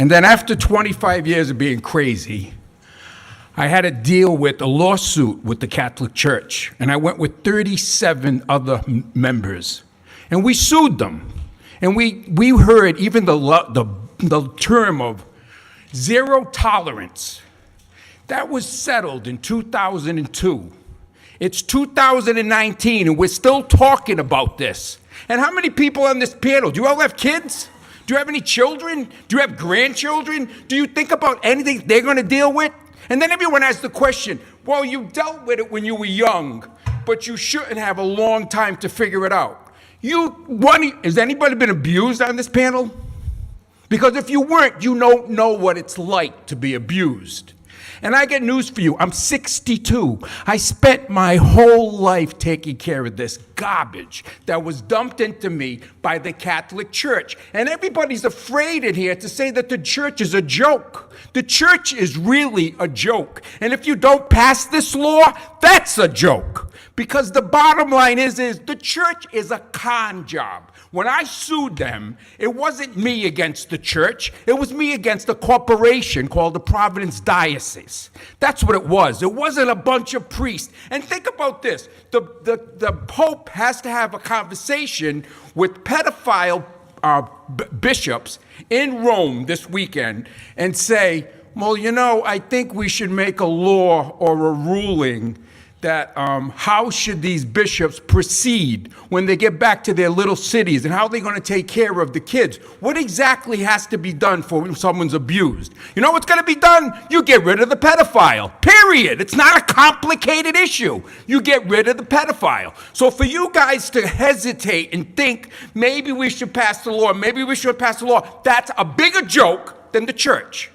And then after 25 years of being crazy, I had to deal with a lawsuit with the Catholic Church. And I went with 37 other members. And we sued them. And we heard even the term of zero tolerance. That was settled in 2002. It's 2019, and we're still talking about this. And how many people on this panel? Do you all have kids? Do you have any children? Do you have grandchildren? Do you think about anything they're going to deal with? And then everyone asks the question, well, you dealt with it when you were young, but you shouldn't have a long time to figure it out. Has anybody been abused on this panel? Because if you weren't, you don't know what it's like to be abused. And I got news for you. I'm 62. I spent my whole life taking care of this garbage that was dumped into me by the Catholic Church. And everybody's afraid in here to say that the church is a joke. The church is really a joke. And if you don't pass this law, that's a joke. Because the bottom line is the church is a con job. When I sued them, it wasn't me against the church. It was me against a corporation called the Providence Diocese. That's what it was. It wasn't a bunch of priests. And think about this. The Pope has to have a conversation with pedophile bishops in Rome this weekend and say, well, I think we should make a law or a ruling that how should these bishops proceed when they get back to their little cities, and how are they going to take care of the kids? What exactly has to be done for when someone's abused? You know what's going to be done? You get rid of the pedophile, period. It's not a complicated issue. You get rid of the pedophile. So for you guys to hesitate and think, maybe we should pass the law, that's a bigger joke than the church.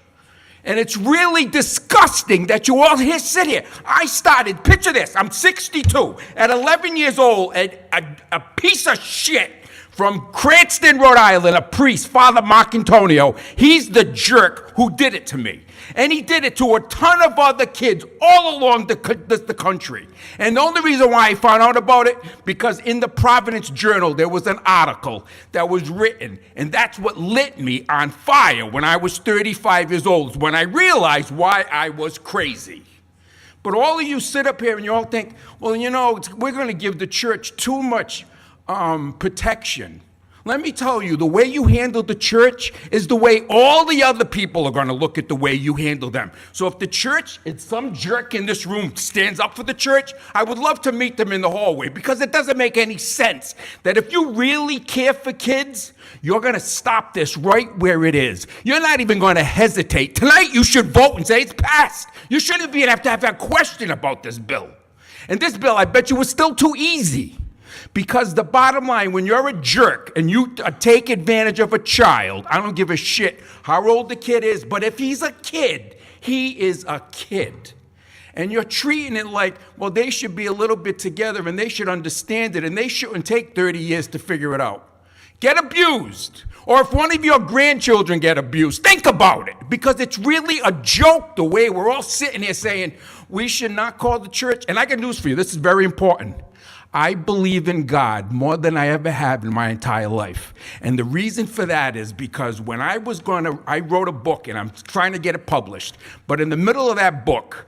And it's really disgusting that you all sit here. I started, picture this, I'm 62. At 11 years old, a piece of shit from Cranston, Rhode Island, a priest, Father Marcantonio, he's the jerk who did it to me. And he did it to a ton of other kids all along the country. And the only reason why I found out about it, because in the Providence Journal, there was an article that was written, and that's what lit me on fire when I was 35 years old, when I realized why I was crazy. But all of you sit up here and you all think, well, we're going to give the church too much protection. Let me tell you, the way you handle the church is the way all the other people are going to look at the way you handle them. So if the church, if some jerk in this room stands up for the church, I would love to meet them in the hallway, because it doesn't make any sense that if you really care for kids, you're going to stop this right where it is. You're not even going to hesitate. Tonight you should vote and say it's passed. You shouldn't even have to have a question about this bill. And this bill, I bet you, was still too easy. Because the bottom line, when you're a jerk and you take advantage of a child, I don't give a shit how old the kid is, but if he's a kid, he is a kid. And you're treating it like, well, they should be a little bit together and they should understand it and they shouldn't take 30 years to figure it out. Get abused. Or if one of your grandchildren get abused, think about it. Because it's really a joke the way we're all sitting here saying, we should not call the church. And I got news for you. This is very important. I believe in God more than I ever have in my entire life. And the reason for that is because when I wrote a book and I'm trying to get it published. But in the middle of that book,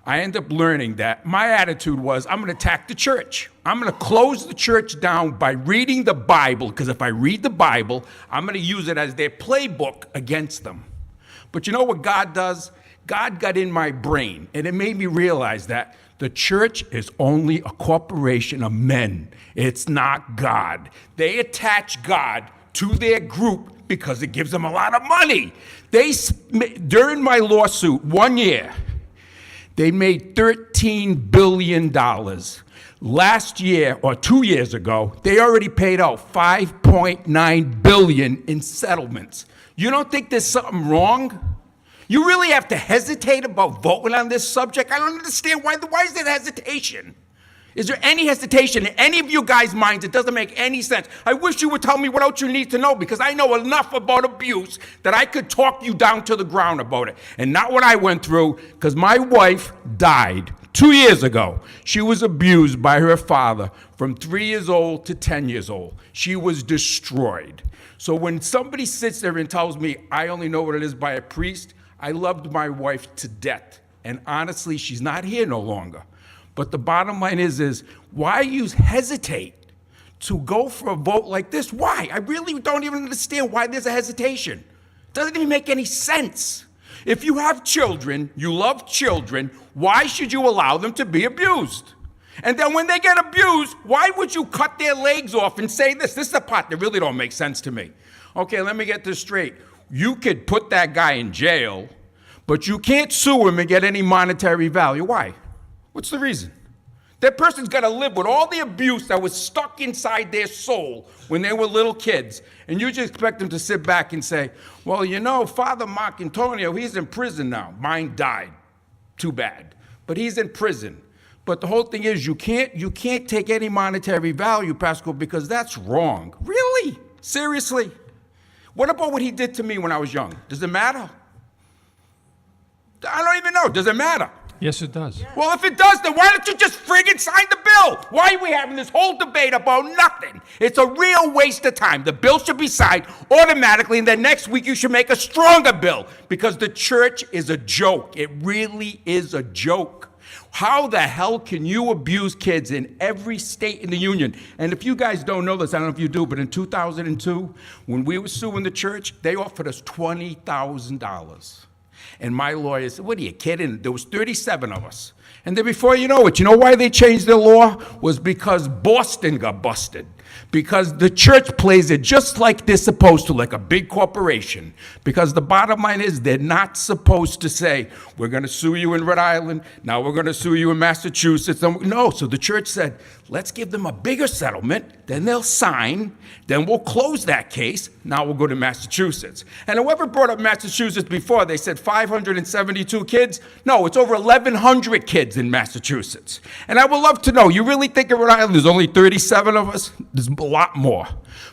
I ended up learning that my attitude was, I'm going to attack the church. I'm going to close the church down by reading the Bible, because if I read the Bible, I'm going to use it as their playbook against them. But you know what God does? God got in my brain, and it made me realize that the church is only a corporation of men. It's not God. They attach God to their group because it gives them a lot of money. During my lawsuit, 1 year, they made $13 billion. Last year, or 2 years ago, they already paid out $5.9 billion in settlements. You don't think there's something wrong? You really have to hesitate about voting on this subject? I don't understand why is there hesitation? Is there any hesitation in any of you guys' minds? It doesn't make any sense. I wish you would tell me what else you need to know, because I know enough about abuse that I could talk you down to the ground about it. And not what I went through, because my wife died 2 years ago. She was abused by her father from 3 years old to 10 years old. She was destroyed. So when somebody sits there and tells me I only know what it is by a priest, I loved my wife to death. And honestly, she's not here no longer. But the bottom line is why you hesitate to go for a vote like this? Why? I really don't even understand why there's a hesitation. It doesn't even make any sense. If you have children, you love children, why should you allow them to be abused? And then when they get abused, why would you cut their legs off and say this? This is the part that really don't make sense to me. Okay, let me get this straight. You could put that guy in jail, but you can't sue him and get any monetary value. Why? What's the reason? That person's got to live with all the abuse that was stuck inside their soul when they were little kids. And you just expect them to sit back and say, well, you know, Father Mark Antonio, he's in prison now. Mine died. Too bad. But he's in prison. But the whole thing is you can't take any monetary value, Pascal, because that's wrong. Really? Seriously? What about what he did to me when I was young? Does it matter? I don't even know. Does it matter? Yes, it does. Well, if it does, then why don't you just friggin' sign the bill? Why are we having this whole debate about nothing? It's a real waste of time. The bill should be signed automatically, and then next week you should make a stronger bill, because the church is a joke. It really is a joke. How the hell can you abuse kids in every state in the union? And if you guys don't know this, I don't know if you do, but in 2002, when we were suing the church, they offered us $20,000. And my lawyer said, what are you kidding? There was 37 of us. And then before you know it, you know why they changed their law? Was because Boston got busted. Because the church plays it just like they're supposed to, like a big corporation. Because the bottom line is they're not supposed to say, we're going to sue you in Rhode Island, now we're going to sue you in Massachusetts. No, so the church said, let's give them a bigger settlement, then they'll sign, then we'll close that case, now we'll go to Massachusetts. And whoever brought up Massachusetts before, they said 572 kids. No, it's over 1,100 kids in Massachusetts. And I would love to know, you really think in Rhode Island there's only 37 of us? There's a lot more.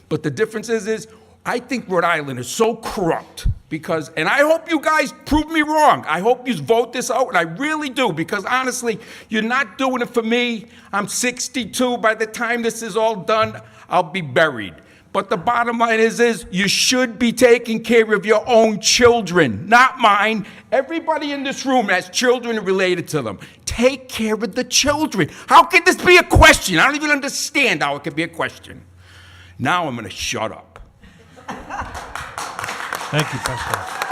But the difference is I think Rhode Island is so corrupt because, and I hope you guys prove me wrong. I hope you vote this out, and I really do, because honestly, you're not doing it for me. I'm 62. By the time this is all done, I'll be buried. But the bottom line is you should be taking care of your own children, not mine. Everybody in this room has children related to them. Take care of the children. How can this be a question? I don't even understand how it could be a question. Now I'm going to shut up. Thank you, Pastor.